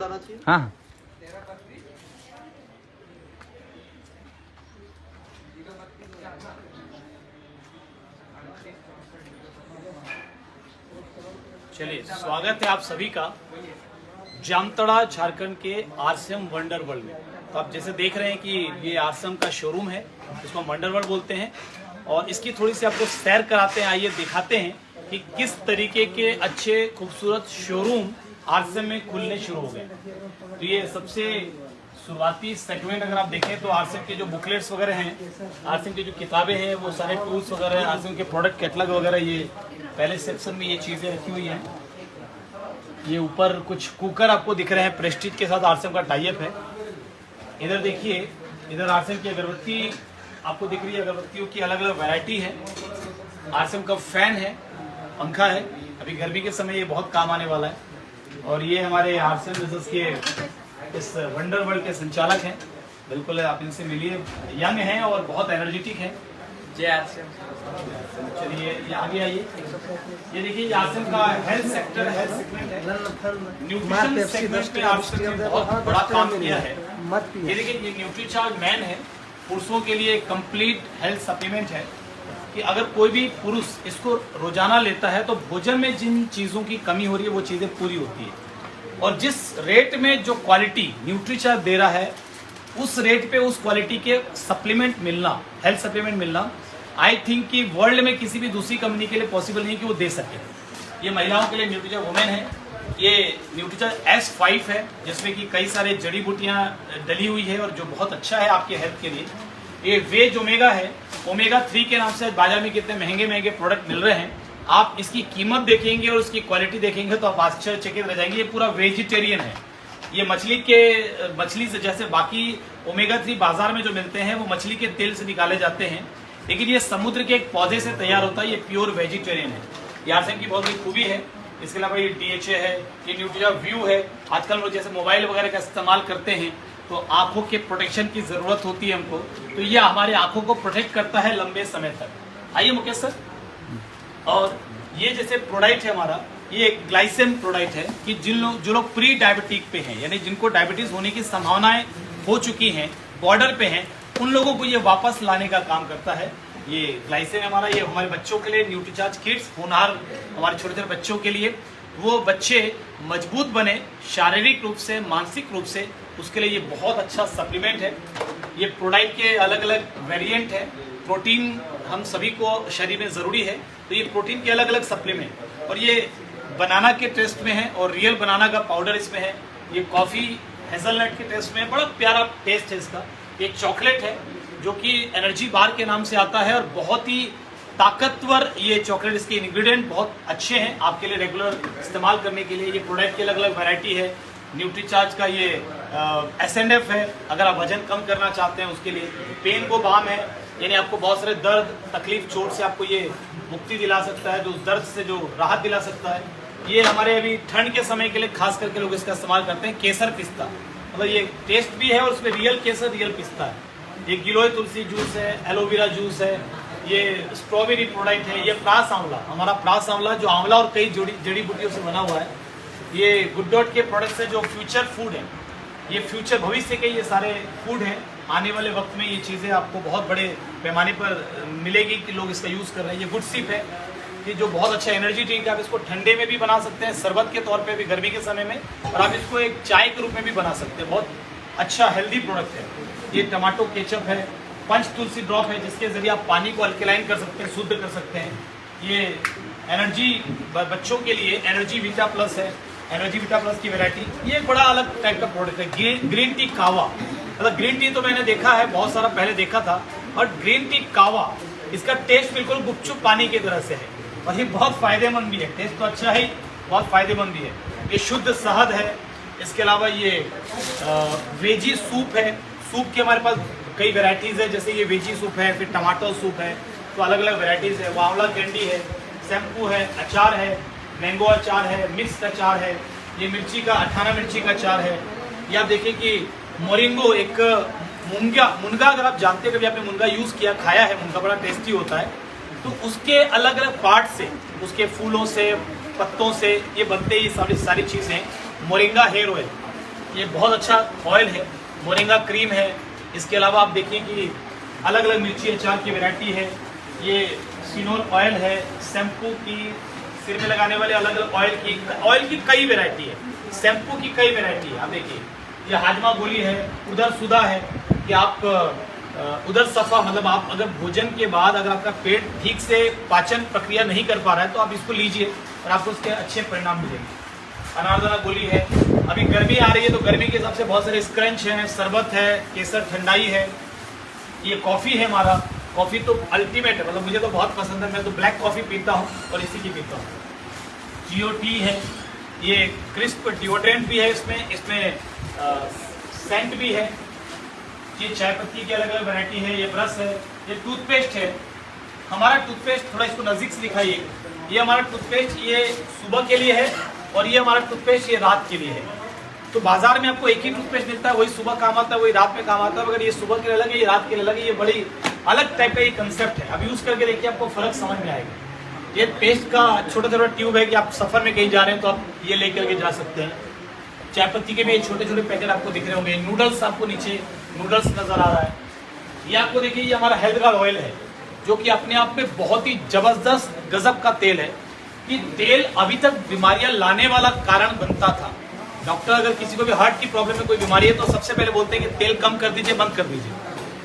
हाँ चलिए, स्वागत है आप सभी का जामताड़ा झारखंड के आरसीएम वंडर वर्ल्ड में। तो आप जैसे देख रहे हैं कि ये आरसीएम का शोरूम है, इसको हम वंडर वर्ल्ड बोलते हैं और इसकी थोड़ी सी आपको सैर कराते हैं। आइए दिखाते हैं कि किस तरीके के अच्छे खूबसूरत शोरूम आरसीएम में खुलने शुरू हो गए। तो ये सबसे शुरुआती सेगमेंट अगर आप देखें तो आरसीएम के जो बुकलेट्स वगैरह हैं, आरसीएम की जो किताबें हैं, वो सारे टूल्स वगैरह, आरसीएम के प्रोडक्ट कैटलॉग वगैरह, ये पहले सेक्शन में ये चीजें रखी हुई हैं। ये ऊपर कुछ कुकर आपको दिख रहे हैं, प्रेस्टीज के साथ आरसीएम का टाई अप है। इधर देखिए, इधर आरसीएम की अगरबत्ती आपको दिख रही है, अगरबत्तियों की अलग अलग वैरायटी है। आरसीएम का फैन है, पंखा है, अभी गर्मी के समय ये बहुत काम आने वाला है। और ये हमारे आरसीएम बिजनेस के इस वंडर वर्ल्ड के संचालक हैं, बिल्कुल आप इनसे मिलिए, यंग हैं और बहुत एनर्जेटिक हैं। जय आरसीएम। चलिए ये आगे आइए, ये देखिए ये आरसीएम का हेल्थ सेक्टर, हेल्थ सेगमेंट है, न्यूट्रिशन सेगमेंट में आरसीएम ने बहुत बड़ा काम किया है। ये देखिए ये न्यूट्रीचार्ज मैन है, पुरुषों के लिए कंप्लीट हेल्थ सप्लीमेंट है कि अगर कोई भी पुरुष इसको रोजाना लेता है तो भोजन में जिन चीजों की कमी हो रही है वो चीजें पूरी होती है। और जिस रेट में जो क्वालिटी न्यूट्रीचार्ज दे रहा है, उस रेट पे उस क्वालिटी के सप्लीमेंट मिलना, हेल्थ सप्लीमेंट मिलना, आई थिंक कि वर्ल्ड में किसी भी दूसरी कंपनी के लिए पॉसिबल नहीं कि वो दे सके। ये महिलाओं के लिए न्यूट्रीचार्ज वुमेन है, ये न्यूट्रीचार्ज S5 है, जिसमें कि कई सारे जड़ी बूटियां डली हुई है और जो बहुत अच्छा है आपके हेल्थ के लिए। ये वेज ओमेगा है, ओमेगा 3 के नाम से बाजार में कितने महंगे महंगे प्रोडक्ट मिल रहे हैं। आप इसकी कीमत देखेंगे और इसकी क्वालिटी देखेंगे तो आप आश्चर्यचकित रह जाएंगे। ये पूरा वेजिटेरियन है। ये मछली से जैसे बाकी ओमेगा 3 बाजार में जो मिलते हैं वो मछली के तेल से निकाले जाते हैं, लेकिन ये समुद्र के एक पौधे से तैयार होता है। ये प्योर वेजिटेरियन है। ये आरसीएम की बहुत बड़ी खूबी है। इसके अलावा ये DHA है, ये न्यूट्रीचार्ज व्यू है। आजकल लोग जैसे मोबाइल वगैरह का इस्तेमाल करते हैं तो आंखों के प्रोटेक्शन की जरूरत होती है हमको, तो ये हमारे आंखों को प्रोटेक्ट करता है लंबे समय तक। आइए मुकेश सर। और ये जैसे प्रोडक्ट है हमारा, ये एक ग्लाइसेम प्रोडक्ट है कि जो लोग प्री डायबिटिक पे हैं, यानी जिनको डायबिटीज होने की संभावनाएं हो चुकी हैं, बॉर्डर पे हैं, उन लोगों को ये वापस लाने का काम करता है। ये ग्लाइसेम हमारा, ये हमारे बच्चों के लिए न्यूट्रीचार्ज किड्स, होनहार हमारे छोटे छोटे बच्चों के लिए, वो बच्चे मजबूत बने शारीरिक रूप से, मानसिक रूप से, उसके लिए ये बहुत अच्छा सप्लीमेंट है। ये प्रोडक्ट के अलग अलग वेरिएंट है। प्रोटीन हम सभी को शरीर में जरूरी है, तो ये प्रोटीन के अलग अलग सप्लीमेंट, और ये बनाना के टेस्ट में है और रियल बनाना का पाउडर इसमें है। ये कॉफी हेजलनट के टेस्ट में है, बड़ा प्यारा टेस्ट है इसका। ये चॉकलेट है जो कि एनर्जी बार के नाम से आता है और बहुत ही ताकतवर ये चॉकलेट, इसके इंग्रेडिएंट बहुत अच्छे हैं आपके लिए रेगुलर इस्तेमाल करने के लिए। ये प्रोडक्ट की अलग अलग वैरायटी है। न्यूट्रीचार्ज का ये S&F है, अगर आप वजन कम करना चाहते हैं उसके लिए। पेन को बाम है, यानी आपको बहुत सारे दर्द, तकलीफ, चोट से आपको ये मुक्ति दिला सकता है, जो उस दर्द से जो राहत दिला सकता है। ये हमारे अभी ठंड के समय के लिए खास करके लोग इसका इस्तेमाल करते हैं। केसर पिस्ता, मतलब ये टेस्ट भी है और उसमें रियल केसर, रियल पिस्ता है। ये गिलोय तुलसी जूस है, एलोवेरा जूस है, ये स्ट्रॉबेरी प्रोडक्ट है। ये प्रास आंवला, हमारा प्रास आंवला जो आंवला और कई जड़ी बूटियों से बना हुआ है। ये गुड डॉट के प्रोडक्ट्स है जो फ्यूचर फूड है। ये फ्यूचर भविष्य के ये सारे फूड हैं। आने वाले वक्त में ये चीज़ें आपको बहुत बड़े पैमाने पर मिलेगी कि लोग इसका यूज़ कर रहे हैं। ये गुड सिप है कि जो बहुत अच्छा एनर्जी ड्रिंक है। आप इसको ठंडे में भी बना सकते हैं, शरबत के तौर पे भी गर्मी के समय में, और आप इसको एक चाय के रूप में भी बना सकते हैं। बहुत अच्छा हेल्दी प्रोडक्ट है। ये टमाटो केचप है, पंच तुलसी ड्रॉप है, जिसके जरिए आप पानी को अल्कलाइन कर सकते हैं, शुद्ध कर सकते हैं। ये एनर्जी बच्चों के लिए एनर्जी विटा प्लस है, एनर्जी विटा प्लस की वैरायटी। ये एक बड़ा अलग टाइप का प्रोडक्ट है। ग्रीन टी कावा, मतलब ग्रीन टी तो मैंने देखा है बहुत सारा, पहले देखा था, और ग्रीन टी कावा, इसका टेस्ट बिल्कुल गुपचुप पानी की तरह से है और ये बहुत फायदेमंद भी है। टेस्ट तो अच्छा है, बहुत फायदेमंद भी है। ये शुद्ध शहद है। इसके अलावा ये वेजी सूप है। सूप के हमारे पास कई वेराइटीज है, जैसे ये वेजी सूप है, फिर टमाटो सूप है, तो अलग अलग वेराइटीज है। आंवला कैंडी है, शैम्पू है, अचार है, मैंगो अचार है, मिक्स अचार है, ये मिर्ची का 18 मिर्ची का अचार है। ये आप देखिए कि मोरिंगो, एक मुनगा अगर आप जानते हैं, कभी आपने मुनगा यूज किया, खाया है, मुनगा बड़ा टेस्टी होता है। तो उसके अलग अलग पार्ट से, उसके फूलों से, पत्तों से ये बनते, ये सारी चीजें मोरिंगा हेयर ऑयल। ये बहुत अच्छा ऑयल है, मोरिंगा क्रीम है। इसके अलावा आप देखिए कि अलग अलग मिर्ची अचार की वैरायटी है। ये सिनोल ऑयल है, शैम्पू की, सिर में लगाने वाले अलग अलग ऑयल की कई वैरायटी है, शैम्पू की कई वैरायटी है। आप देखिए ये हाजमा गोली है, उधर सुधा है कि आप उधर सफ़ा, मतलब आप अगर भोजन के बाद अगर आपका पेट ठीक से पाचन प्रक्रिया नहीं कर पा रहा है तो आप इसको लीजिए और आपको उसके अच्छे परिणाम मिलेंगे। अनारदाना गोली है। अभी गर्मी आ रही है तो गर्मी के हिसाब से बहुत सारे स्क्रंच हैं, शरबत है, केसर ठंडाई है। ये कॉफ़ी है हमारा, कॉफ़ी तो अल्टीमेट है, मतलब मुझे तो बहुत पसंद है। मैं तो ब्लैक कॉफ़ी पीता हूँ और इसी की पीता हूँ। जियो टी है, ये क्रिस्प डिओड्रेंट भी है, इसमें सेंट भी है। ये चाय पत्ती की अलग अलग वैरायटी है। ये ब्रश है, ये टूथपेस्ट है। हमारा टूथपेस्ट थोड़ा इसको नज़दीक से दिखाइए। ये हमारा टूथपेस्ट ये सुबह के लिए है और ये हमारा टूथपेस्ट ये रात के लिए है। तो बाजार में आपको एक ही टूथपेस्ट मिलता है, वही सुबह काम आता है, वही रात में काम आता है। अगर ये सुबह के लिए अलग है, ये रात के लिए अलग है, ये बड़ी अलग टाइप का ये कंसेप्ट है। अब यूज़ करके देखिए, आपको फर्क समझ में आएगा। ये पेस्ट का छोटा छोटा ट्यूब है कि आप सफ़र में कहीं जा रहे हैं तो आप ये लेकर के जा सकते हैं। चाय पत्ती के भी छोटे छोटे पैकेट आपको दिख रहे होंगे। नूडल्स, आपको नीचे नूडल्स नज़र आ रहा है। ये आपको देखिए, ये हमारा हेल्थ का ऑयल है जो कि अपने आप में बहुत ही जबरदस्त गजब का तेल है। कि तेल अभी तक बीमारियां लाने वाला कारण बनता था। डॉक्टर अगर किसी को भी हार्ट की प्रॉब्लम में कोई बीमारी है तो सबसे पहले बोलते हैं कि तेल कम कर दीजिए, बंद कर दीजिए।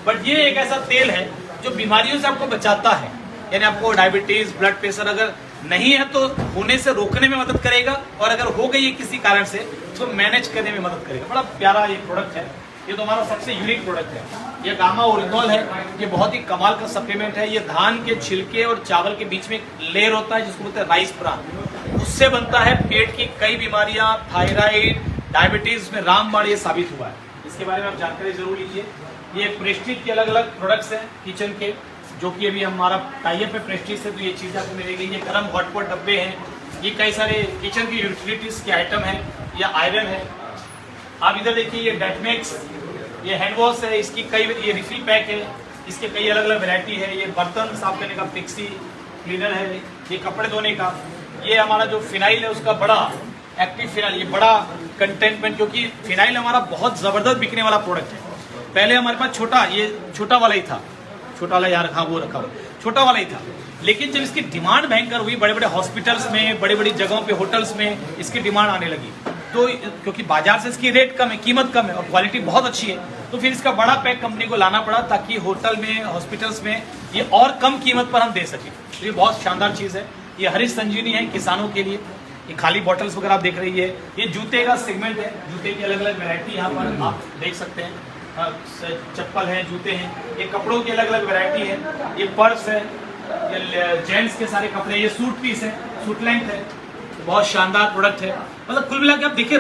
बट ये एक ऐसा तेल है जो बीमारियों से आपको बचाता है। यानी आपको डायबिटीज, ब्लड प्रेशर अगर नहीं है तो होने से रोकने में मदद करेगा, और अगर हो गई है किसी कारण से तो मैनेज करने में मदद करेगा। बड़ा प्यारा ये प्रोडक्ट है। ये तो हमारा सबसे यूनिक प्रोडक्ट है। ये गामा ओरिजिनल है। ये बहुत ही कमाल का सप्लीमेंट है। ये धान के छिलके और चावल के बीच में एक लेयर होता है जिसको बोलते हैं राइस ब्रान। उससे बनता है। पेट की कई बीमारियां, थायराइड, डायबिटीज में रामबाण ये साबित हुआ है। इसके बारे में आप जानकारी जरूर लीजिए। ये प्रेस्टीज के अलग अलग प्रोडक्ट्स हैं किचन के, जो कि अभी हमारा टाइप है प्रेस्टीज से, तो ये चीज़ आपको मिलेगी। ये गर्म हॉटपॉट डब्बे हैं। ये कई सारे किचन की यूटिलिटीज के आइटम हैं। ये आयरन है। आप इधर देखिए, ये डेटमेक्स, ये हैंड वॉश है। इसकी कई, ये रिफिल पैक है, इसके कई अलग अलग वैरायटी है। ये बर्तन साफ करने का पिक्सी क्लीनर है। ये कपड़े धोने का। ये हमारा जो फिनाइल है उसका बड़ा एक्टिव फिनाइल, ये बड़ा कंटेनमेंट, क्योंकि फिनाइल हमारा बहुत ज़बरदस्त बिकने वाला प्रोडक्ट है। पहले हमारे पास छोटा वाला ही था, छोटा वाला यार, हाँ वो रखा हुआ, छोटा वाला ही था। लेकिन जब इसकी डिमांड भयंकर हुई, बड़े बड़े हॉस्पिटल्स में, बड़ी बड़ी जगहों पे, होटल्स में इसकी डिमांड आने लगी, तो क्योंकि बाजार से इसकी रेट कम है, कीमत कम है और क्वालिटी बहुत अच्छी है, तो फिर इसका बड़ा पैक कंपनी को लाना पड़ा ताकि होटल में, हॉस्पिटल्स में ये और कम कीमत पर हम दे सकें। तो ये बहुत शानदार चीज़ है। ये हरीश संजीवनी है किसानों के लिए। ये खाली बॉटल्स वगैरह आप देख रही है। ये जूते का सेगमेंट है। जूते की अलग अलग वैरायटी यहाँ पर आप देख सकते हैं। चप्पल है, जूते हैं। ये कपड़ों की अलग अलग वैरायटी है। ये पर्स है, ये जेंट्स के सारे कपड़े, ये सूट पीस है, सूट लेंथ है। बहुत शानदार प्रोडक्ट है। मतलब कुल मिला के आप देखिए,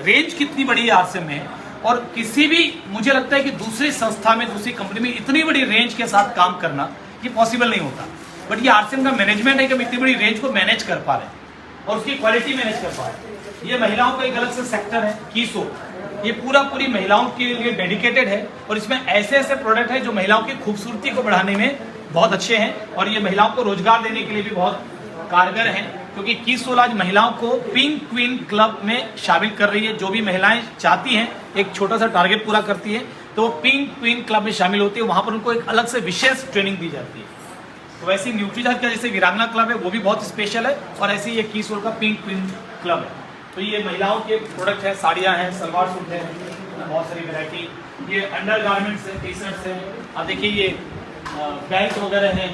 रेंज कितनी बड़ी है आरसीएम में। और किसी भी, मुझे लगता है कि दूसरी संस्था में, दूसरी कंपनी में इतनी बड़ी रेंज के साथ काम करना ये पॉसिबल नहीं होता। बट ये आरसीएम का मैनेजमेंट है कि हम इतनी बड़ी रेंज को मैनेज कर पा रहे हैं और उसकी क्वालिटी मैनेज कर पा रहे हैं। ये महिलाओं का एक अलग से सेक्टर है, कीसो। ये पूरी महिलाओं के लिए डेडिकेटेड है और इसमें ऐसे ऐसे प्रोडक्ट है जो महिलाओं की खूबसूरती को बढ़ाने में बहुत अच्छे हैं और ये महिलाओं को रोजगार देने के लिए भी बहुत कारगर हैं। क्योंकि कीसोल आज महिलाओं को पिंक क्वीन क्लब में शामिल कर रही है। जो भी महिलाएं चाहती हैं, एक छोटा सा टारगेट पूरा करती है, तो वो पिंक क्वीन क्लब में शामिल होती है। वहां पर उनको एक अलग से विशेष ट्रेनिंग दी जाती है। तो वैसे न्यूट्रीजार्ज का जैसे वीरांगना क्लब है वो भी बहुत स्पेशल है, और ऐसे ये कीसोल का पिंक क्वीन क्लब है। तो ये महिलाओं के प्रोडक्ट है, साड़ियाँ हैं, सलवार सूट है, बहुत सारी वैरायटी। ये अंडर गारमेंट्स है, टी शर्ट्स है। आप देखिए, ये बैग्स वगैरह हैं,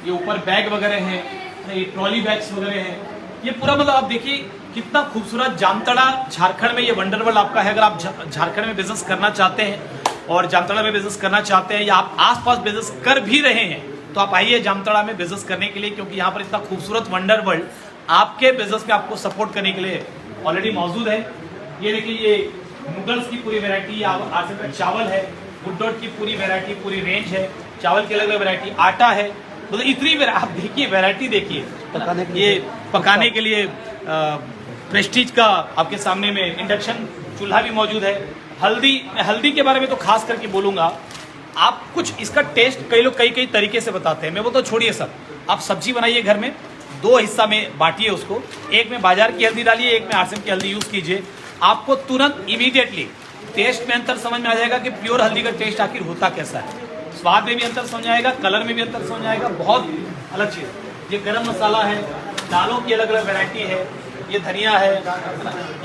ये ऊपर बैग वगैरह हैं, ये ट्रॉली बैग्स वगैरह हैं। ये पूरा मतलब आप देखिए कितना खूबसूरत। जामताड़ा झारखंड में ये वंडरवर्ल्ड आपका है। अगर आप झारखंड में बिजनेस करना चाहते हैं और जामताड़ा में बिजनेस करना चाहते हैं, या आप आसपास बिजनेस कर भी रहे हैं, तो आप आइए जामताड़ा में बिजनेस करने के लिए, क्योंकि यहाँ पर इतना खूबसूरत वंडरवर्ल्ड आपके बिजनेस में आपको सपोर्ट करने के लिए ऑलरेडी मौजूद है। ये देखिए, ये नूडल्स की पूरी वैरायटी, आरसीएम का चावल है, गुड डॉट की पूरी वैरायटी, पूरी रेंज है। चावल की अलग अलग वैरायटी, आटा है, मतलब इतनी आप देखिए वैरायटी देखिए। ये पकाने के लिए प्रेस्टीज का आपके सामने में इंडक्शन चूल्हा भी मौजूद है। हल्दी के बारे में तो खास करके बोलूँगा। आप कुछ इसका टेस्ट कई लोग कई तरीके से बताते हैं, मैं वो तो छोड़िए सब। आप सब्जी बनाइए घर में, 2 हिस्सा में बांटिए उसको, एक में बाजार की हल्दी डालिए, एक में आरसीएम की हल्दी यूज़ कीजिए। आपको तुरंत इमीडिएटली टेस्ट में अंतर समझ में आ जाएगा कि प्योर हल्दी का टेस्ट आखिर होता कैसा है। स्वाद में भी अंतर समझ आएगा, कलर में भी अंतर समझ आएगा, बहुत अलग चीज़। ये गरम मसाला है, दालों की अलग अलग वैरायटी है, ये धनिया है,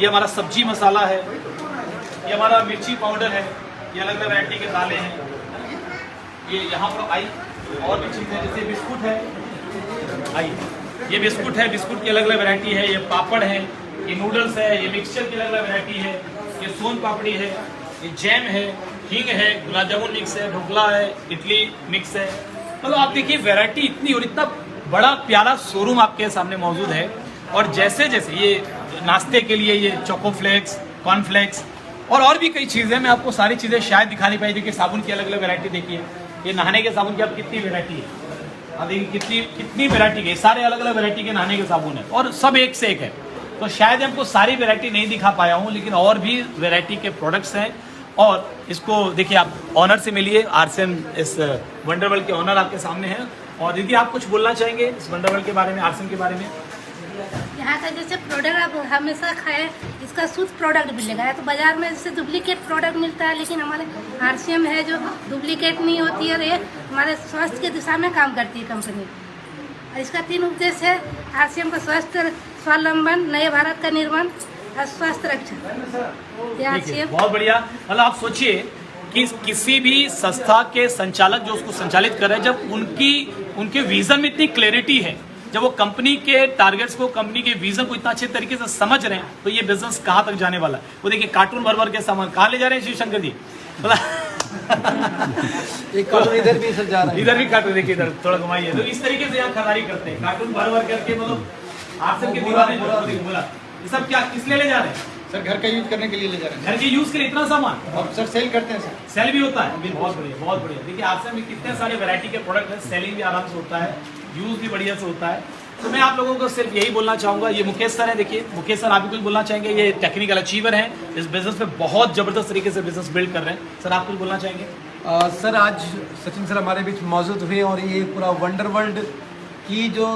ये हमारा सब्जी मसाला है, ये हमारा मिर्ची पाउडर है, ये अलग अलग वैरायटी के दालें हैं। ये यहाँ पर आई और भी चीज़ें जैसे बिस्कुट है, आई ये बिस्कुट है, बिस्कुट की अलग अलग वैरायटी है, ये पापड़ है, ये नूडल्स है, ये मिक्सचर की अलग अलग वैरायटी है, ये सोन पापड़ी है, ये जैम है, हींग है, गुलाब जामुन मिक्स है, ढोकला है, इडली मिक्स है। मतलब आप देखिए वैरायटी इतनी और इतना बड़ा प्यारा शोरूम आपके सामने मौजूद है। और जैसे जैसे ये नाश्ते के लिए ये चोको फ्लेक्स, कॉर्नफ्लेक्स और भी कई चीज़ें, मैं आपको सारी चीज़ें शायद दिखा नहीं पाई। देखिए साबुन की अलग अलग वैरायटी देखिए, ये नहाने के साबुन की अब कितनी वैरायटी है, अब देखिए कितनी वैरायटी के, सारे अलग अलग वैरायटी के नहाने के साबुन है और सब एक से एक है। तो शायद हमको सारी वैरायटी नहीं दिखा पाया हूँ, लेकिन और भी वैरायटी के प्रोडक्ट्स हैं। और इसको देखिए आप ऑनर से मिलिए, आरसीएम इस वंडरवर्ल्ड के ऑनर आपके सामने हैं। और दीदी आप कुछ बोलना चाहेंगे इस वंडरवर्ल्ड के बारे में, आरसीएम के बारे में? यहाँ का जैसे प्रोडक्ट आप हमेशा खाएं, इसका शुद्ध प्रोडक्ट मिलेगा। तो बाजार में जैसे डुप्लीकेट प्रोडक्ट मिलता है, लेकिन हमारे आरसीएम है जो डुप्लीकेट नहीं होती है और ये हमारे स्वास्थ्य की दिशा में काम करती है कंपनी। और इसका 3 उद्देश्य है, आरसीएम का स्वास्थ्य स्वावलंबन, नए भारत का निर्माण और स्वास्थ्य रक्षा। बहुत बढ़िया। मतलब आप सोचिए कि किसी भी संस्था के संचालक जो उसको संचालित कर रहे हैं, जब उनके विजन में इतनी क्लैरिटी है, जब वो कंपनी के टारगेट्स को, कंपनी के विजन को इतना अच्छे तरीके से समझ रहे हैं, तो ये बिजनेस कहाँ तक जाने वाला है। वो देखिए कार्टून भर के सामान कहाँ ले जा रहे हैं शिवशंकर जी। एक कार्टून इधर भी जा रहा है, इधर भी कार्टून, देखिए इधर थोड़ा घुमाइए। तो इस तरीके से यहाँ खरीदारी करते हैं, कार्टून भर करके। मतलब आरसीएम के दीवाने बोला ये सब क्या किस लिए ले जा रहे हैं? सर घर का यूज करने के लिए ले जा रहे हैं। घर के यूज के लिए इतना सामान, और सर सेल करते हैं सर। सेल भी होता है, बहुत बढ़िया बहुत बढ़िया। देखिए आरसीएम में कितने सारे वैरायटी के प्रोडक्ट हैं, सेलिंग भी आराम से होता है, यूज भी बढ़िया से होता है। तो मैं आप लोगों को सिर्फ यही बोलना चाहूंगा। ये मुकेश सर है, देखिए मुकेश सर आप भी कुछ बोलना चाहेंगे? ये टेक्निकल अचीवर हैं, इस बिजनेस में बहुत जबरदस्त तरीके से बिजनेस बिल्ड कर रहे हैं। सर आप कुछ बोलना चाहेंगे? सर आज सचिन सर हमारे बीच मौजूद हुए और ये पूरा वंडरवर्ल्ड की जो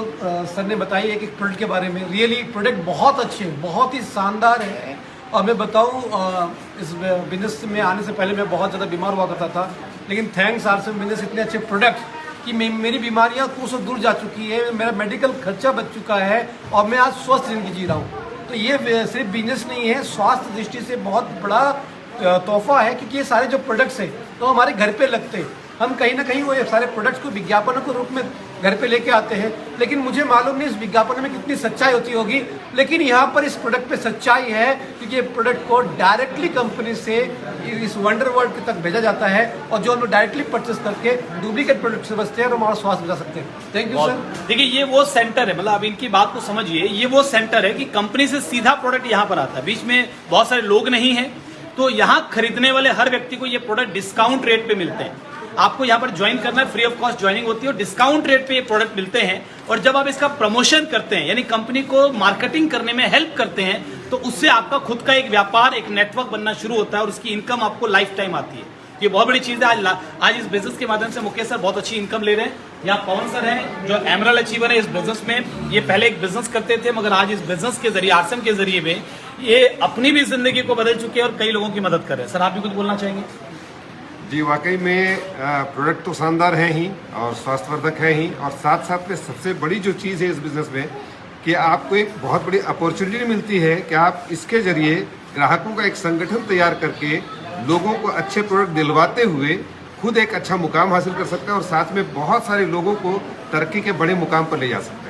सर ने बताई एक एक प्रोडक्ट के बारे में, रियली प्रोडक्ट बहुत अच्छे, बहुत ही शानदार है। और मैं बताऊं इस बिजनेस में आने से पहले मैं बहुत ज़्यादा बीमार हुआ करता था, लेकिन थैंक्स आरसीएम बिजनेस इतने अच्छे प्रोडक्ट कि मेरी बीमारियां कोसों दूर जा चुकी है, मेरा मेडिकल खर्चा बच चुका है और मैं आज स्वस्थ जिंदगी जी रहा हूँ। तो ये सिर्फ बिजनेस नहीं है, स्वास्थ्य दृष्टि से बहुत बड़ा तोहफा है, क्योंकि ये सारे जो प्रोडक्ट्स हैं तो हमारे घर पे लगते हैं। हम कहीं ना कहीं वो ये सारे प्रोडक्ट्स को विज्ञापनों के रूप में घर पे लेके आते हैं, लेकिन मुझे मालूम नहीं इस विज्ञापन में कितनी सच्चाई होती होगी। लेकिन यहाँ पर इस प्रोडक्ट पे सच्चाई है, क्योंकि ये प्रोडक्ट को डायरेक्टली कंपनी से इस वंडरवर्ल्ड तक भेजा जाता है और जो हम लोग डायरेक्टली परचेस करके डुप्लीकेट प्रोडक्ट से बचते हैं और हमारा स्वास्थ्य बचा सकते हैं। Thank you sir. देखिए ये वो सेंटर है, मतलब आप इनकी बात को समझिए, ये वो सेंटर है कि कंपनी से सीधा प्रोडक्ट यहाँ पर आता है, बीच में बहुत सारे लोग नहीं है। तो यहाँ खरीदने वाले हर व्यक्ति को ये प्रोडक्ट डिस्काउंट रेट पे मिलते हैं। आपको यहाँ पर ज्वाइन करना है, फ्री ऑफ कॉस्ट ज्वाइनिंग होती है और डिस्काउंट रेट पे ये प्रोडक्ट मिलते हैं। और जब आप इसका प्रमोशन करते हैं, यानी कंपनी को मार्केटिंग करने में हेल्प करते हैं, तो उससे आपका खुद का एक व्यापार, एक नेटवर्क बनना शुरू होता है और उसकी इनकम आपको लाइफ टाइम आती है। ये बहुत बड़ी चीज है। आज इस बिजनेस के माध्यम से मुकेश सर बहुत अच्छी इनकम ले रहे हैं। यहाँ पवन सर हैं जो एमरल्ड अचीवर है इस बिजनेस में। ये पहले एक बिजनेस करते थे, मगर आज इस बिजनेस के जरिए, आरसीएम के जरिए में ये अपनी भी जिंदगी को बदल चुके हैं और कई लोगों की मदद कर रहे हैं। सर आप भी कुछ बोलना चाहेंगे? जी वाकई में प्रोडक्ट तो शानदार हैं ही और स्वास्थ्यवर्धक हैं ही, और साथ साथ में सबसे बड़ी जो चीज़ है इस बिज़नेस में कि आपको एक बहुत बड़ी अपॉर्चुनिटी मिलती है कि आप इसके जरिए ग्राहकों का एक संगठन तैयार करके लोगों को अच्छे प्रोडक्ट दिलवाते हुए खुद एक अच्छा मुकाम हासिल कर सकते हैं और साथ में बहुत सारे लोगों को तरक्की के बड़े मुकाम पर ले जा सकते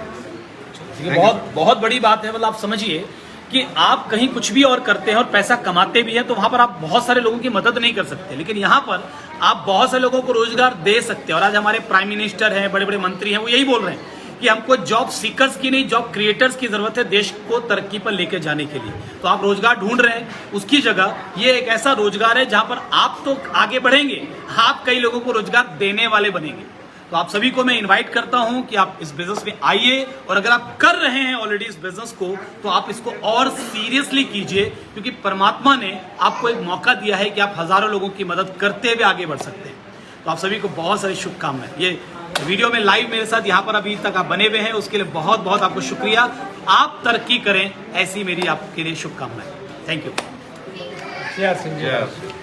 हैं। बहुत बड़ी बात है। मतलब आप समझिए कि आप कहीं कुछ भी और करते हैं और पैसा कमाते भी हैं, तो वहां पर आप बहुत सारे लोगों की मदद नहीं कर सकते, लेकिन यहाँ पर आप बहुत सारे लोगों को रोजगार दे सकते हैं। और आज हमारे प्राइम मिनिस्टर हैं, बड़े बड़े मंत्री हैं, वो यही बोल रहे हैं कि हमको जॉब सीकर्स की नहीं, जॉब क्रिएटर्स की जरूरत है देश को तरक्की पर लेकर जाने के लिए। तो आप रोजगार ढूंढ रहे हैं, उसकी जगह ये एक ऐसा रोजगार है जहां पर आप तो आगे बढ़ेंगे, आप कई लोगों को रोजगार देने वाले बनेंगे। तो आप सभी को मैं इनवाइट करता हूं कि आप इस बिजनेस में आइए, और अगर आप कर रहे हैं ऑलरेडी इस बिजनेस को, तो आप इसको और सीरियसली कीजिए, क्योंकि परमात्मा ने आपको एक मौका दिया है कि आप हजारों लोगों की मदद करते हुए आगे बढ़ सकते हैं। तो आप सभी को बहुत सारी शुभकामनाएं। ये वीडियो में लाइव मेरे साथ यहाँ पर अभी तक आप बने हुए हैं, उसके लिए बहुत बहुत आपको शुक्रिया। आप तरक्की करें, ऐसी मेरी आपके लिए शुभकामनाएं। Thank you. Cheers, Sanjay. Cheers.